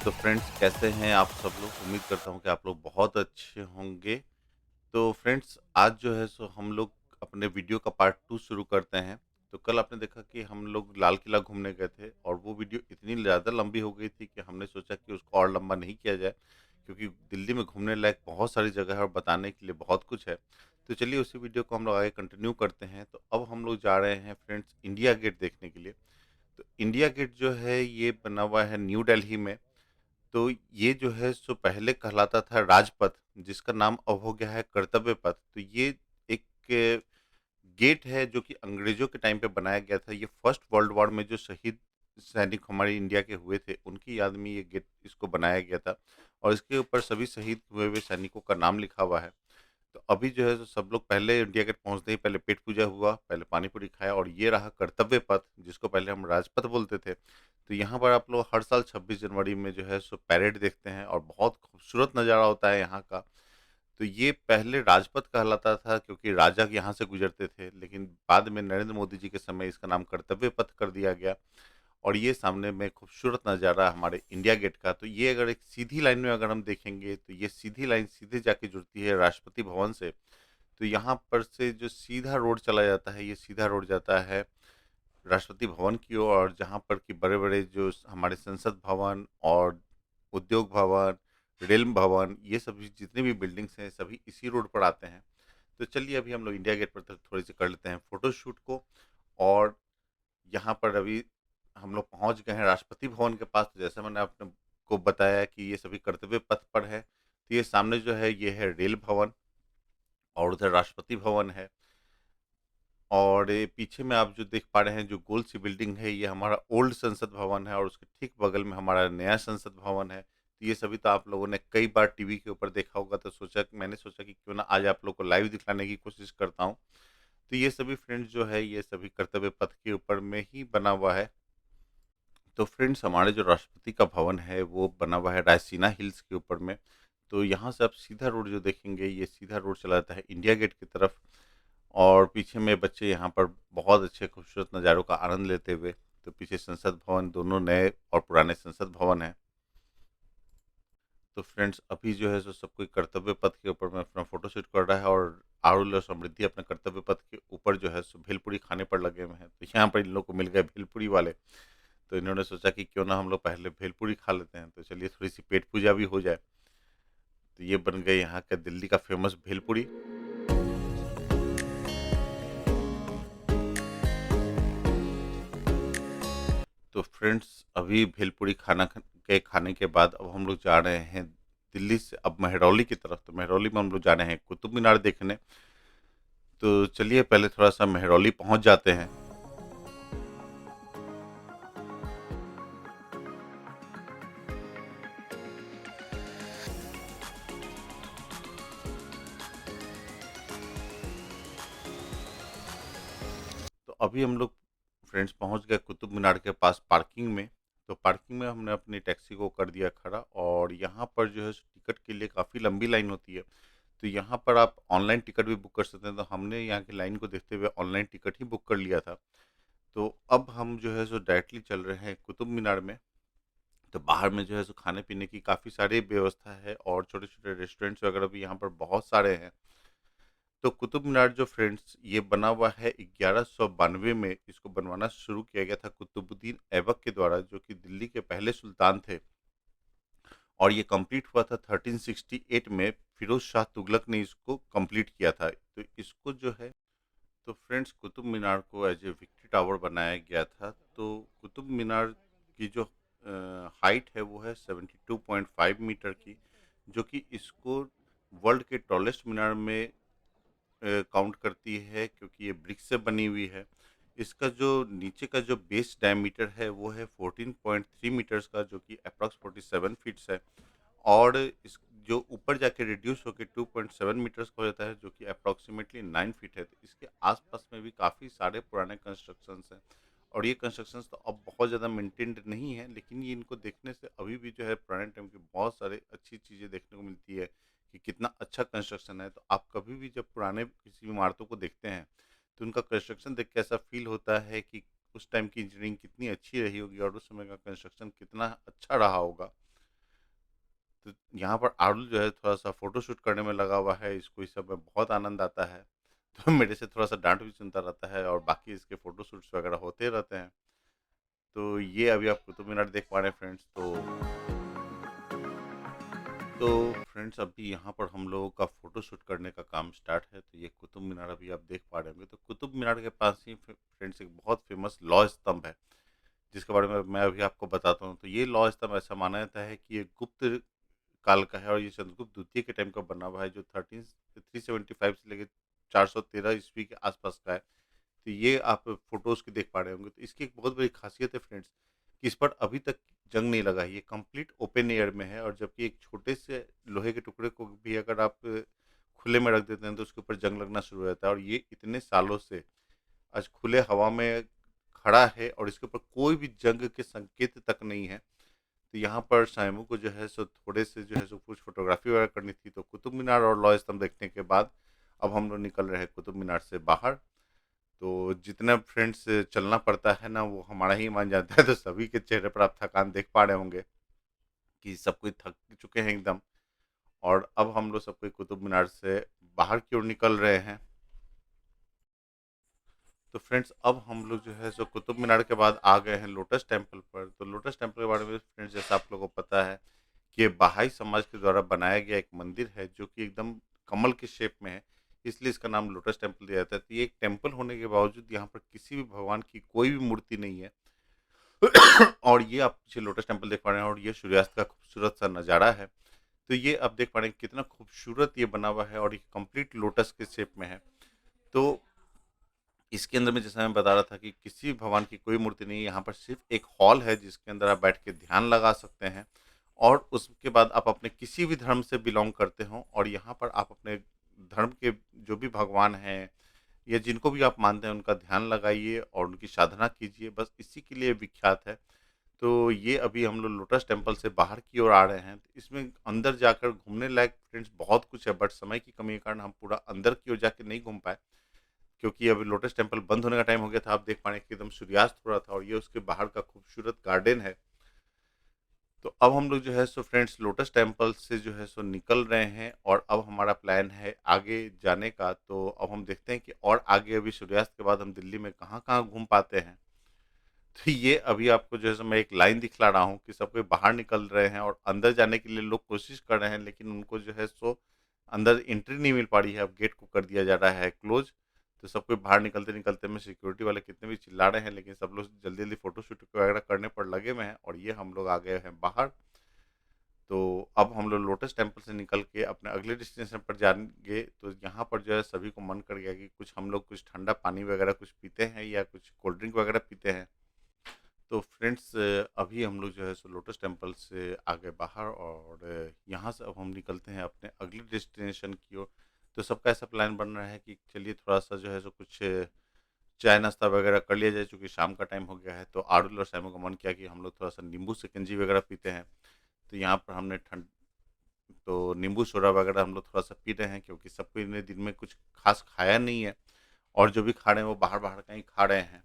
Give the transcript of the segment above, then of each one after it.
तो फ्रेंड्स कैसे हैं आप सब लोग? उम्मीद करता हूँ कि आप लोग बहुत अच्छे होंगे। तो फ्रेंड्स आज जो है सो हम लोग अपने वीडियो का पार्ट 2 शुरू करते हैं। तो कल आपने देखा कि हम लोग लाल किला घूमने गए थे और वो वीडियो इतनी ज़्यादा लंबी हो गई थी कि हमने सोचा कि उसको और लंबा नहीं किया जाए, क्योंकि दिल्ली में घूमने लायक बहुत सारी जगह है और बताने के लिए बहुत कुछ है। तो चलिए उसी वीडियो को हम लोग आगे कंटिन्यू करते हैं। तो अब हम लोग जा रहे हैं फ्रेंड्स इंडिया गेट देखने के लिए। तो इंडिया गेट जो है ये बना हुआ है न्यू दिल्ली में। तो ये जो है सो पहले कहलाता था राजपथ, जिसका नाम अब हो गया है कर्तव्य पथ। तो ये एक गेट है जो कि अंग्रेजों के टाइम पे बनाया गया था। ये फर्स्ट वर्ल्ड वॉर में जो शहीद सैनिक हमारे इंडिया के हुए थे, उनकी याद में ये गेट इसको बनाया गया था और इसके ऊपर सभी शहीद हुए हुए सैनिकों का नाम लिखा हुआ है। तो अभी जो है, तो सब लोग पहले इंडिया गेट पहुँचते ही पहले पेट पूजा हुआ, पहले पानी पूरी खाया और ये रहा कर्तव्य पथ, जिसको पहले हम राजपथ बोलते थे। तो यहाँ पर आप लोग हर साल 26 जनवरी में जो है सो पैरेड देखते हैं और बहुत खूबसूरत नज़ारा होता है यहाँ का। तो ये पहले राजपथ कहलाता था क्योंकि राजा यहाँ से गुजरते थे, लेकिन बाद में नरेंद्र मोदी जी के समय इसका नाम कर्तव्य पथ कर दिया गया। और ये सामने में खूबसूरत नज़ारा हमारे इंडिया गेट का। तो ये अगर एक सीधी लाइन में अगर हम देखेंगे, तो ये सीधी लाइन सीधे जाके जुड़ती है राष्ट्रपति भवन से। तो यहाँ पर से जो सीधा रोड चला जाता है, ये सीधा रोड जाता है राष्ट्रपति भवन की ओर, और जहाँ पर कि बड़े-बड़े जो हमारे संसद भवन और उद्योग भवन, रेल भवन, ये सभी जितने भी बिल्डिंग्स हैं, सभी इसी रोड पर आते हैं। तो चलिए अभी हम लोग इंडिया गेट पर थोड़ी-सी कर लेते हैं फ़ोटोशूट को। और यहाँ पर अभी हम लोग पहुँच गए हैं राष्ट्रपति भवन के पास। तो जैसे मैंने आपने को बताया कि ये सभी कर्तव्य पथ पर है। तो ये सामने जो है ये है रेल भवन और उधर राष्ट्रपति भवन है। और ये पीछे में आप जो देख पा रहे हैं जो गोल सी बिल्डिंग है, ये हमारा ओल्ड संसद भवन है और उसके ठीक बगल में हमारा नया संसद भवन है। तो ये सभी तो आप लोगों ने कई बार टीवी के ऊपर देखा होगा, तो मैंने सोचा कि क्यों ना आज आप लोग को लाइव दिखाने की कोशिश करता हूँ। तो ये सभी फ्रेंड्स जो है ये सभी कर्तव्य पथ के ऊपर में ही बना हुआ है। तो फ्रेंड्स हमारे जो राष्ट्रपति का भवन है वो बना हुआ है रायसीना हिल्स के ऊपर में। तो यहाँ से आप सीधा रोड जो देखेंगे, ये सीधा रोड चला जाता है इंडिया गेट की तरफ। और पीछे में बच्चे यहाँ पर बहुत अच्छे खूबसूरत नज़ारों का आनंद लेते हुए, तो पीछे संसद भवन, दोनों नए और पुराने संसद भवन हैं। तो फ्रेंड्स अभी जो है सो सब कोई कर्तव्य पथ के ऊपर में अपना फोटोशूट कर रहा है और आरुल और समृद्धि अपने कर्तव्य पथ के ऊपर जो है सो भेलपुरी खाने पर लगे हुए हैं। तो यहाँ पर इन लोग को मिल गए भेलपुरी वाले। तो इन्होंने सोचा कि क्यों ना हम लोग पहले भेलपुरी खा लेते हैं, तो चलिए थोड़ी सी पेट पूजा भी हो जाए। तो ये बन गए यहाँ का दिल्ली का फेमस भेलपुरी। तो फ्रेंड्स अभी भेलपूरी खाने के बाद अब हम लोग जा रहे हैं दिल्ली से अब मेहरौली की तरफ। तो मेहरौली में हम लोग जा रहे हैं कुतुब मीनार देखने। तो चलिए पहले थोड़ा-सा मेहरौली पहुँच जाते हैं। तो अभी हम लोग फ्रेंड्स पहुँच गए कुतुब मीनार के पास पार्किंग में। तो पार्किंग में हमने अपनी टैक्सी को कर दिया खड़ा और यहाँ पर जो है टिकट के लिए काफ़ी लंबी लाइन होती है। तो यहाँ पर आप ऑनलाइन टिकट भी बुक कर सकते हैं। तो हमने यहाँ की लाइन को देखते हुए ऑनलाइन टिकट ही बुक कर लिया था। तो अब हम जो है सो डायरेक्टली चल रहे हैं कुतुब मीनार में। तो बाहर में जो है सो खाने-पीने की काफ़ी सारी व्यवस्था है और छोटे-छोटे रेस्टोरेंट्स वगैरह भी यहाँ पर बहुत सारे हैं। तो कुतुब मीनार जो फ्रेंड्स ये बना हुआ है 1192 में इसको बनवाना शुरू किया गया था कुतुबुद्दीन ऐबक के द्वारा, जो कि दिल्ली के पहले सुल्तान थे। और ये कंप्लीट हुआ था 1368 में, फिरोज शाह तुगलक ने इसको कंप्लीट किया था। तो इसको जो है, तो फ्रेंड्स कुतुब मीनार को एज ए विक्ट्री टावर बनाया गया था। तो कुतुब मीनार की जो हाइट है वो है 72.5 मीटर की, जो कि इसको वर्ल्ड के टॉलेस्ट मीनार में काउंट करती है, क्योंकि ये ब्रिक से बनी हुई है। इसका जो नीचे का जो बेस डायमीटर है वो है 14.3 मीटर्स का, जो कि अप्रॉक्स 47 फीट्स है। और इस जो ऊपर जाके रिड्यूस होके 2.7 मीटर्स का हो जाता है, जो कि अप्रॉक्सिमेटली 9 फीट है। तो इसके आसपास में भी काफ़ी सारे पुराने कंस्ट्रक्शंस हैं और ये कंस्ट्रक्शंस तो अब बहुत ज़्यादा मेंटेन्ड नहीं है, लेकिन ये इनको देखने से अभी भी जो है पुराने टाइम की बहुत सारे अच्छी चीज़ें देखने को मिलती है कि कितना अच्छा कंस्ट्रक्शन है। तो आप कभी भी जब पुराने किसी इमारतों को देखते हैं, तो उनका कंस्ट्रक्शन देख के ऐसा फील होता है कि उस टाइम की इंजीनियरिंग कितनी अच्छी रही होगी और उस समय का कंस्ट्रक्शन कितना अच्छा रहा होगा। तो यहाँ पर आरुल जो है थोड़ा-सा फ़ोटोशूट करने में लगा हुआ है, इसको इस सब में बहुत आनंद आता है। तो मेरे से थोड़ा-सा डाँट भी सुनता रहता है और बाकी इसके फ़ोटोशूट्स वगैरह होते रहते हैं। तो ये अभी आप कुतुब मीनार देख पा रहे हैं फ्रेंड्स। तो फ्रेंड्स अभी यहाँ पर हम लोगों का फ़ोटोशूट करने का काम स्टार्ट है। तो ये कुतुब मीनार अभी आप देख पा रहे होंगे। तो कुतुब मीनार के पास ही फ्रेंड्स एक बहुत फ़ेमस लौह स्तंभ है, जिसके बारे में मैं अभी आपको बताता हूँ। तो ये लौह स्तंभ ऐसा माना जाता है कि ये गुप्त काल का है और ये चंद्रगुप्त द्वितीय के टाइम का बना हुआ है, जो 375 से लेके 413 ईस्वी के आसपास का है। तो ये आप फ़ोटोज़ की देख पा रहे होंगे। तो इसकी एक बहुत बड़ी ख़ासियत है फ्रेंड्स कि इस पर अभी तक जंग नहीं लगा है। ये कंप्लीट ओपन एयर में है और जबकि एक छोटे से लोहे के टुकड़े को भी अगर आप खुले में रख देते हैं तो उसके ऊपर जंग लगना शुरू हो जाता है और ये इतने सालों से आज खुले हवा में खड़ा है और इसके ऊपर कोई भी जंग के संकेत तक नहीं है। तो यहाँ पर साइमू को जो है सो थोड़े से जो है सो कुछ फ़ोटोग्राफ़ी वगैरह करनी थी, तो कुतुब मीनार और लौह स्तंभ देखने के बाद अब हम लोग निकल रहे हैं कुतुब मीनार से बाहर। तो जितना फ्रेंड्स चलना पड़ता है ना, वो हमारा ही ईमान जानता है। तो सभी के चेहरे पर आप थकान देख पा रहे होंगे कि सब कोई थक चुके हैं एकदम। और अब हम लोग सब कोई कुतुब मीनार से बाहर की ओर निकल रहे हैं। तो फ्रेंड्स अब हम लोग जो है सो कुतुब मीनार के बाद आ गए हैं लोटस टेम्पल पर। तो लोटस टेम्पल के बारे में फ्रेंड्स जैसा आप लोगों को पता है कि ये बहाई समाज के द्वारा बनाया गया एक मंदिर है, जो कि एकदम कमल के शेप में है, इसलिए इसका नाम लोटस टेम्पल दिया जाता है। तो ये एक टेम्पल होने के बावजूद यहाँ पर किसी भी भगवान की कोई भी मूर्ति नहीं है। और ये आप पीछे लोटस टेम्पल देख पा रहे हैं और ये सूर्यास्त का खूबसूरत सा नज़ारा है। तो ये आप देख पा रहे हैं कितना खूबसूरत ये बना हुआ है और ये कंप्लीट लोटस के शेप में है। तो इसके अंदर में जैसा मैं बता रहा था कि किसी भी भगवान की कोई मूर्ति नहीं है, यहाँ पर सिर्फ़ एक हॉल है जिसके अंदर आप बैठ के ध्यान लगा सकते हैं और उसके बाद आप अपने किसी भी धर्म से बिलॉन्ग करते हो और यहाँ पर आप अपने धर्म के जो भी भगवान हैं या जिनको भी आप मानते हैं उनका ध्यान लगाइए और उनकी साधना कीजिए, बस इसी के लिए विख्यात है। तो ये अभी हम लोग लोटस टेम्पल से बाहर की ओर आ रहे हैं। तो इसमें अंदर जाकर घूमने लायक फ्रेंड्स बहुत कुछ है, बट समय की कमी के कारण हम पूरा अंदर की ओर जाके नहीं घूम पाए। क्योंकि अभी लोटस टेम्पल बंद होने का टाइम हो गया था, आप देख पा रहे हैं कि एकदम सूर्यास्त हो रहा था और ये उसके बाहर का खूबसूरत गार्डन है। तो अब हम लोग जो है सो फ्रेंड्स लोटस टेम्पल से जो है सो निकल रहे हैं और अब हमारा प्लान है आगे जाने का। तो अब हम देखते हैं कि और आगे अभी सूर्यास्त के बाद हम दिल्ली में कहाँ-कहाँ घूम पाते हैं। तो ये अभी आपको जो है सो मैं एक लाइन दिखला रहा हूँ कि सब कोई बाहर निकल रहे हैं और अंदर जाने के लिए लोग कोशिश कर रहे हैं, लेकिन उनको जो है सो अंदर एंट्री नहीं मिल पा रही है। अब गेट को कर दिया जा रहा है क्लोज़। तो सब कोई बाहर निकलते-निकलते में सिक्योरिटी वाले कितने भी चिल्ला रहे हैं, लेकिन सब लोग जल्दी-जल्दी फ़ोटो-शूट वगैरह करने पर लगे हुए हैं और ये हम लोग आ गए हैं बाहर। तो अब हम लोग लोटस टेम्पल से निकल के अपने अगले डेस्टिनेशन पर जाएँगे। तो यहाँ पर जो है सभी को मन कर गया कि कुछ हम लोग कुछ ठंडा पानी वगैरह कुछ पीते हैं या कुछ कोल्ड ड्रिंक वगैरह पीते हैं। तो फ्रेंड्स अभी हम लोग जो है सो लोटस टेम्पल से आ गए बाहर और यहाँ से अब हम निकलते हैं अपने अगले डेस्टिनेशन की ओर। तो सबका ऐसा प्लान बन रहा है कि चलिए थोड़ा-सा जो है सो कुछ चाय नाश्ता वगैरह कर लिया जाए, चूँकि शाम का टाइम हो गया है। तो आरुल और सैमू का मन किया कि हम लोग थोड़ा-सा नींबू शिकंजी वगैरह पीते हैं। तो यहाँ पर हमने तो नींबू सोडा वगैरह हम लोग थोड़ा-सा पी रहे हैं, क्योंकि सब कोई ने दिन में कुछ ख़ास खाया नहीं है और जो भी खा रहे हैं वो बाहर-बाहर का ही खा रहे हैं।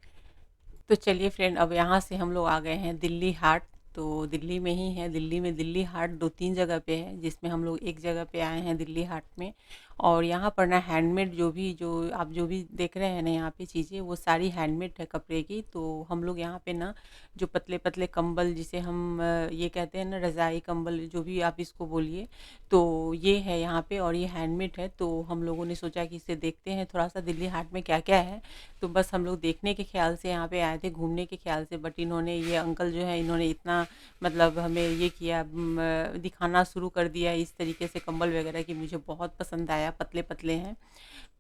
तो चलिए फ्रेंड, अब यहाँ से हम लोग आ गए हैं दिल्ली हाट। तो दिल्ली में ही है, दिल्ली में दिल्ली हाट 2-3 जगह पे है, जिसमें हम लोग एक जगह पे आए हैं दिल्ली हाट में। और यहाँ पर ना हैंडमेड जो आप जो भी देख रहे हैं ना यहाँ पे चीज़ें, वो सारी हैंडमेड है कपड़े की। तो हम लोग यहाँ पे ना जो पतले-पतले कंबल, जिसे हम ये कहते हैं ना, रज़ाई कंबल, जो भी आप इसको बोलिए, तो ये है यहाँ पे और ये हैंडमेड है। तो हम लोगों ने सोचा कि इसे देखते हैं थोड़ा-सा दिल्ली हाट में क्या-क्या है। तो बस हम लोग देखने के ख्याल से यहाँ पे आए थे, घूमने के ख्याल से, बट इन्होंने, ये अंकल जो है, इन्होंने इतना मतलब हमें ये किया, दिखाना शुरू कर दिया इस तरीके से कंबल वगैरह, कि मुझे बहुत पसंद आया, पतले पतले हैं।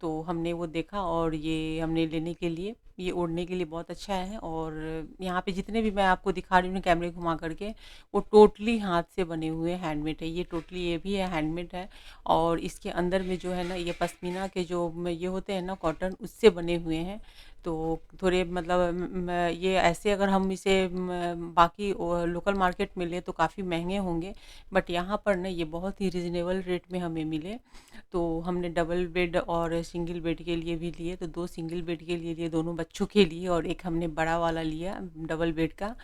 तो हमने वो देखा और ये हमने लेने के लिए, ये ओढ़ने के लिए बहुत अच्छा है। और यहाँ पे जितने भी मैं आपको दिखा रही हूँ कैमरे घुमा करके, वो टोटली हाथ से बने हुए हैंडमेड है। ये टोटली ये भी है हैंडमेड है। और इसके अंदर में जो है ना, ये पश्मीना के जो ये होते हैं ना, कॉटन, उससे बने हुए हैं। तो थोड़े मतलब ये ऐसे अगर हम इसे बाकी लोकल मार्केट में लें तो काफ़ी महंगे होंगे, बट यहाँ पर ना ये बहुत ही रिजनेबल रेट में हमें मिले। तो हमने डबल बेड और सिंगल बेड के लिए भी लिए। तो 2 सिंगल बेड के लिए लिए, दोनों बच्चों के लिए और एक हमने बड़ा वाला लिया डबल बेड का,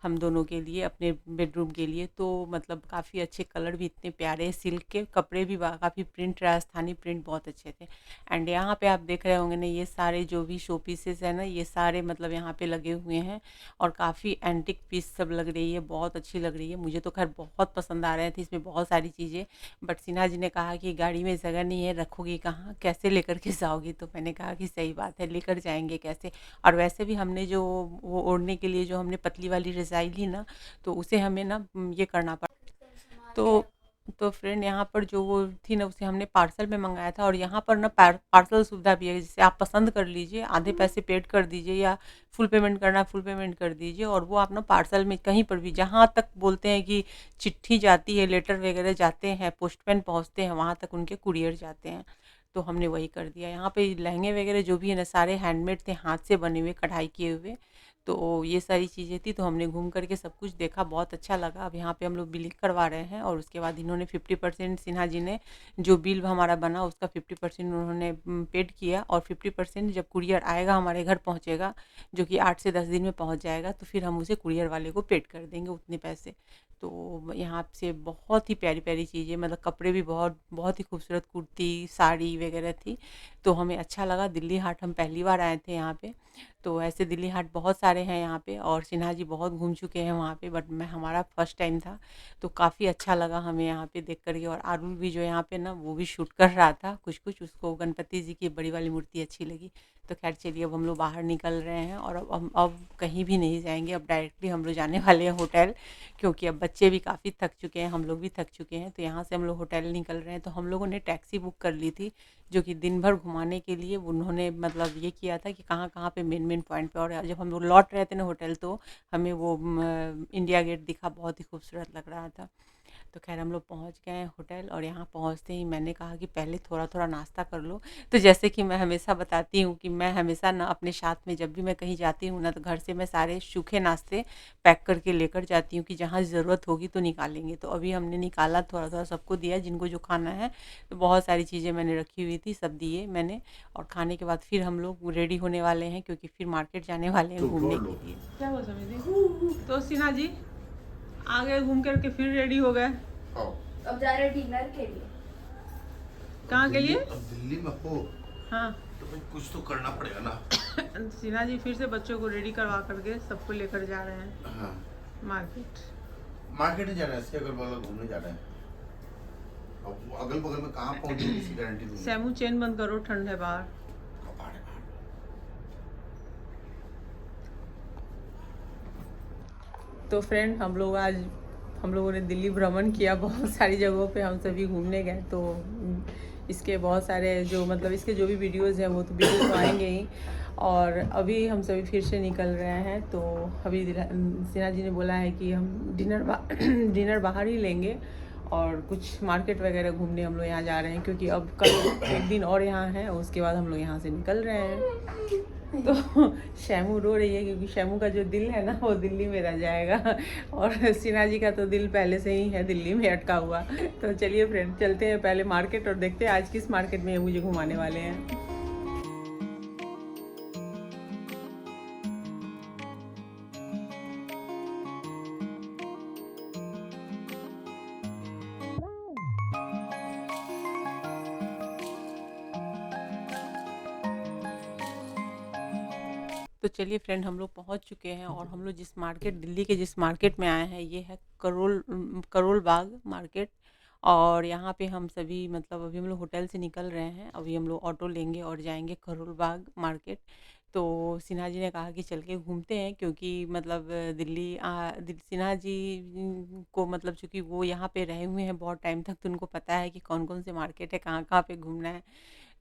हम दोनों के लिए अपने बेडरूम के लिए। तो मतलब काफ़ी अच्छे कलर भी इतने प्यारे, सिल्क के कपड़े भी काफ़ी प्रिंट, राजस्थानी प्रिंट बहुत अच्छे थे। एंड यहाँ पे आप देख रहे होंगे ना, ये सारे जो भी शो पीसेस है ना, ये सारे मतलब यहाँ पे लगे हुए हैं और काफ़ी एंटिक पीस सब लग रही है, बहुत अच्छी लग रही है। मुझे तो खैर बहुत पसंद आ रहे थे इसमें बहुत सारी चीज़ें, बट सिन्हा जी ने कहा कि गाड़ी में जगह नहीं है, रखोगी कहाँ, कैसे लेकर के जाओगी? तो मैंने कहा कि सही बात है, लेकर जाएंगे कैसे। और वैसे भी हमने जो वो ओढ़ने के लिए जो हमने पतली वाली रज़ाई ली ना, तो उसे हमें ना ये करना पड़ा। तो फ्रेंड यहाँ पर जो वो थी ना, उसे हमने पार्सल में मंगाया था और यहाँ पर ना पार्सल सुविधा भी है, जिससे आप पसंद कर लीजिए, आधे पैसे पेड कर दीजिए या फुल पेमेंट करना है फुल पेमेंट कर दीजिए, और वो आप ना पार्सल में कहीं पर भी, जहाँ तक बोलते हैं कि चिट्ठी जाती है, लेटर वगैरह जाते हैं, पोस्टमैन पहुँचते हैं, वहाँ तक उनके कुरियर जाते हैं। तो हमने वही कर दिया। यहाँ पे लहंगे वगैरह जो भी है ना, सारे हैंडमेड थे, हाथ से बने हुए, कढ़ाई किए हुए। तो ये सारी चीज़ें थी, तो हमने घूम करके सब कुछ देखा, बहुत अच्छा लगा। अब यहाँ पे हम लोग बिलिंग करवा रहे हैं और उसके बाद इन्होंने 50% सिन्हा जी ने, जो बिल हमारा बना उसका 50% उन्होंने पेड किया, और 50% जब कुरियर आएगा हमारे घर पहुँचेगा, जो कि 8 से 10 दिन में पहुँच जाएगा, तो फिर हम उसे कुरियर वाले को पेड कर देंगे उतने पैसे। तो यहाँ से बहुत ही प्यारी प्यारी चीज़ें, मतलब कपड़े भी बहुत बहुत ही खूबसूरत, कुर्ती साड़ी वगैरह थी। तो हमें अच्छा लगा। दिल्ली हाट हम पहली बार आए थे यहाँ पे, तो ऐसे दिल्ली हाट बहुत सारे हैं यहाँ पे, और सिन्हा जी बहुत घूम चुके हैं वहाँ पे, बट मैं हमारा फर्स्ट टाइम था। तो काफ़ी अच्छा लगा हमें यहाँ पे देख करके। और आरुल भी जो यहाँ पे ना, वो भी शूट कर रहा था कुछ कुछ, उसको गणपति जी की बड़ी वाली मूर्ति अच्छी लगी। तो खैर चलिए, अब हम लोग बाहर निकल रहे हैं और अब कहीं भी नहीं जाएंगे, अब डायरेक्टली हम लोग जाने वाले हैं होटल, क्योंकि अब बच्चे भी काफ़ी थक चुके हैं, हम लोग भी थक चुके हैं। तो यहाँ से हम लोग होटल निकल रहे हैं। तो हम लोगों ने टैक्सी बुक कर ली थी, जो कि दिन भर घुमाने के लिए उन्होंने मतलब ये किया था कि कहाँ कहाँ पे मेन मेन पॉइंट पे। और जब हम लोग लौट रहे थे ना होटल, तो हमें वो इंडिया गेट दिखा, बहुत ही खूबसूरत लग रहा था। तो खैर हम लोग पहुँच गए हैं होटल, और यहाँ पहुँचते ही मैंने कहा कि पहले थोड़ा थोड़ा नाश्ता कर लो। तो जैसे कि मैं हमेशा बताती हूँ कि मैं हमेशा ना अपने साथ में, जब भी मैं कहीं जाती हूँ ना, तो घर से मैं सारे सूखे नाश्ते पैक करके लेकर जाती हूँ कि जहाँ ज़रूरत होगी तो निकालेंगे। तो अभी हमने निकाला, थोड़ा थोड़ा सबको दिया जिनको जो खाना है। तो बहुत सारी चीज़ें मैंने रखी हुई थी, सब दिए मैंने। और खाने के बाद फिर हम लोग रेडी होने वाले हैं, क्योंकि फिर मार्केट जाने वाले हैं घूमने के लिए। क्या हुआ समिति? तो सिन्हा जी आ गए घूम करके, फिर रेडी हो गए। हाँ। अब जा रहे डिनर के लिए। कहाँ के लिए? अब दिल्ली में हो हाँ। तो भाई कुछ तो करना पड़ेगा ना। सिन्हा जी फिर से बच्चों को रेडी करवा करके सबको लेकर जा रहे हैं हाँ। मार्केट। मार्केट ही जाना है, इसके अगल बगल घूमने जाना है। अब अगल बगल में कहाँ पहुँचेगी इसकी गारंटी नहीं है। सैमू चेन बंद करो, ठंड है बाहर। बाहर है, बाहर। तो फ्रेंड, हम लोगों ने दिल्ली भ्रमण किया, बहुत सारी जगहों पे हम सभी घूमने गए। तो इसके बहुत सारे जो मतलब इसके जो भी वीडियोज़ हैं, वो तो वीडियो तो आएंगे ही। और अभी हम सभी फिर से निकल रहे हैं। तो अभी सिन्हा जी ने बोला है कि हम डिनर बाहर ही लेंगे, और कुछ मार्केट वगैरह घूमने हम लोग यहाँ जा रहे हैं, क्योंकि अब कल एक दिन और यहाँ है, उसके बाद हम लोग यहाँ से निकल रहे हैं। तो शैमू रो रही है, क्योंकि शैमू का जो दिल है ना, वो दिल्ली में रह जाएगा, और सिन्हा जी का तो दिल पहले से ही है दिल्ली में अटका हुआ। तो चलिए फ्रेंड, चलते हैं पहले मार्केट और देखते हैं आज किस मार्केट में मुझे घुमाने वाले हैं। तो चलिए फ्रेंड, हम लोग पहुंच चुके हैं, और हम लोग जिस मार्केट, दिल्ली के जिस मार्केट में आए हैं, ये है करोल बाग मार्केट। और यहाँ पे हम सभी मतलब अभी हम लोग होटल से निकल रहे हैं, अभी हम लोग ऑटो लेंगे और जाएंगे करोल बाग मार्केट। तो सिन्हा जी ने कहा कि चल के घूमते हैं, क्योंकि मतलब सिन्हा जी को मतलब चूँकि वो यहाँ पे रहे हुए हैं बहुत टाइम तक, तो उनको पता है कि कौन कौन से मार्केट है, कहाँ कहाँ पे घूमना है।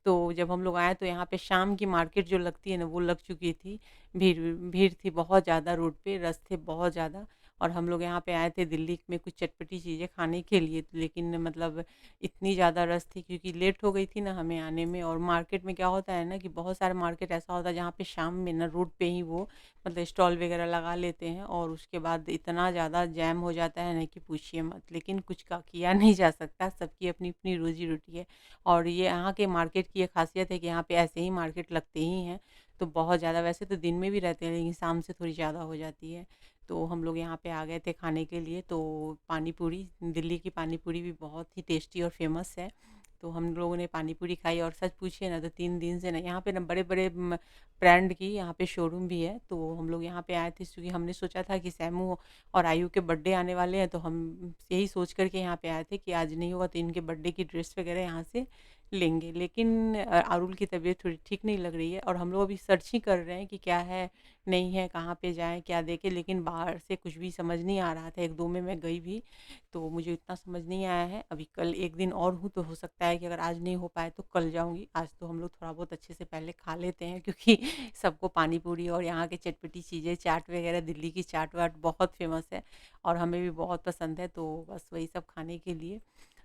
तो जब हम लोग आए, तो यहाँ पे शाम की मार्केट जो लगती है ना, वो लग चुकी थी। भीड़ भीड़ थी बहुत ज़्यादा, रोड पे रश थे बहुत ज़्यादा। और हम लोग यहाँ पे आए थे दिल्ली में कुछ चटपटी चीज़ें खाने के लिए, लेकिन मतलब इतनी ज़्यादा रश थी, क्योंकि लेट हो गई थी ना हमें आने में। और मार्केट में क्या होता है ना, कि बहुत सारे मार्केट ऐसा होता है जहाँ पे शाम में ना रोड पे ही वो मतलब स्टॉल वगैरह लगा लेते हैं, और उसके बाद इतना ज़्यादा जैम हो जाता है ना कि पूछिए मत। लेकिन कुछ का किया नहीं जा सकता, सबकी अपनी अपनी रोजी रोटी है। और ये यहाँ के मार्केट की ये खासियत है कि यहाँ पे ऐसे ही मार्केट लगते ही हैं। तो बहुत ज़्यादा, वैसे तो दिन में भी रहते हैं लेकिन शाम से थोड़ी ज़्यादा हो जाती है। तो हम लोग यहाँ पे आ गए थे खाने के लिए, तो पानी पूरी, दिल्ली की पानी पूरी भी बहुत ही टेस्टी और फेमस है। तो हम लोगों ने पानी पूरी खाई, और सच पूछिए ना तो 3 दिन से ना यहाँ पे ना बड़े-बड़े ब्रांड की यहाँ पे शोरूम भी है। तो हम लोग यहाँ पे आए थे क्योंकि हमने सोचा था कि सैमू और आयु के बर्थडे आने वाले हैं, तो हम यही सोच कर के यहाँ पे आए थे कि आज नहीं होगा तो इनके बर्थडे की ड्रेस वगैरह यहाँ से लेंगे। लेकिन अरुल की तबीयत थोड़ी ठीक नहीं लग रही है, और हम लोग अभी सर्च ही कर रहे हैं कि क्या है, नहीं है, कहाँ पे जाएँ, क्या देखें, लेकिन बाहर से कुछ भी समझ नहीं आ रहा था। 1-2 में मैं गई भी, तो मुझे इतना समझ नहीं आया है। अभी कल एक दिन और हूँ, तो हो सकता है कि अगर आज नहीं हो पाए तो कल जाऊँगी। आज तो हम लोग थोड़ा बहुत अच्छे से पहले खा लेते हैं, क्योंकि सबको पानी पूरी और यहाँ की चटपटी चीज़ें, चाट वगैरह, दिल्ली की चाट-वाट बहुत फ़ेमस है और हमें भी बहुत पसंद है, तो बस वही सब खाने के लिए।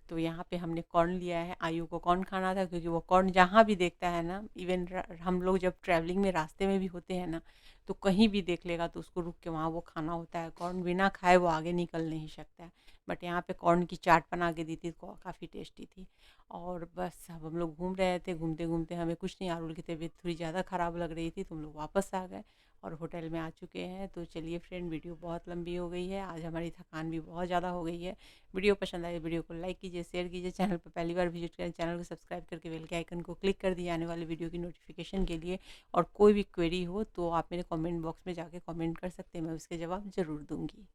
तो यहाँ पे हमने कॉर्न लिया है, आयु को कॉर्न खाना था क्योंकि वो कॉर्न जहाँ भी देखता है ना, इवन हम लोग जब ट्रैवलिंग में रास्ते में भी होते हैं ना, तो कहीं भी देख लेगा तो उसको रुक के वहाँ वो खाना होता है। कॉर्न बिना खाए वो आगे निकल नहीं सकता है। बट यहाँ पे कॉर्न की चाट बना के दी थी, तो काफ़ी टेस्टी थी। और बस अब हम लोग घूम रहे थे, घूमते घूमते हमें कुछ नहीं, अरुल की तबीयत थोड़ी ज़्यादा ख़राब लग रही थी, तो हम लोग वापस आ गए और होटल में आ चुके हैं। तो चलिए फ्रेंड, वीडियो बहुत लंबी हो गई है, आज हमारी थकान भी बहुत ज़्यादा हो गई है। वीडियो पसंद आए वीडियो को लाइक कीजिए, शेयर कीजिए, चैनल पर पहली बार विजिट करें चैनल को सब्सक्राइब करके बेल के आइकन को क्लिक कर दिए आने वाले वीडियो की नोटिफिकेशन के लिए। और कोई भी क्वेरी हो तो आप मेरे कमेंट बॉक्स में जाके कमेंट कर सकते हैं, मैं उसके जवाब ज़रूर दूंगी।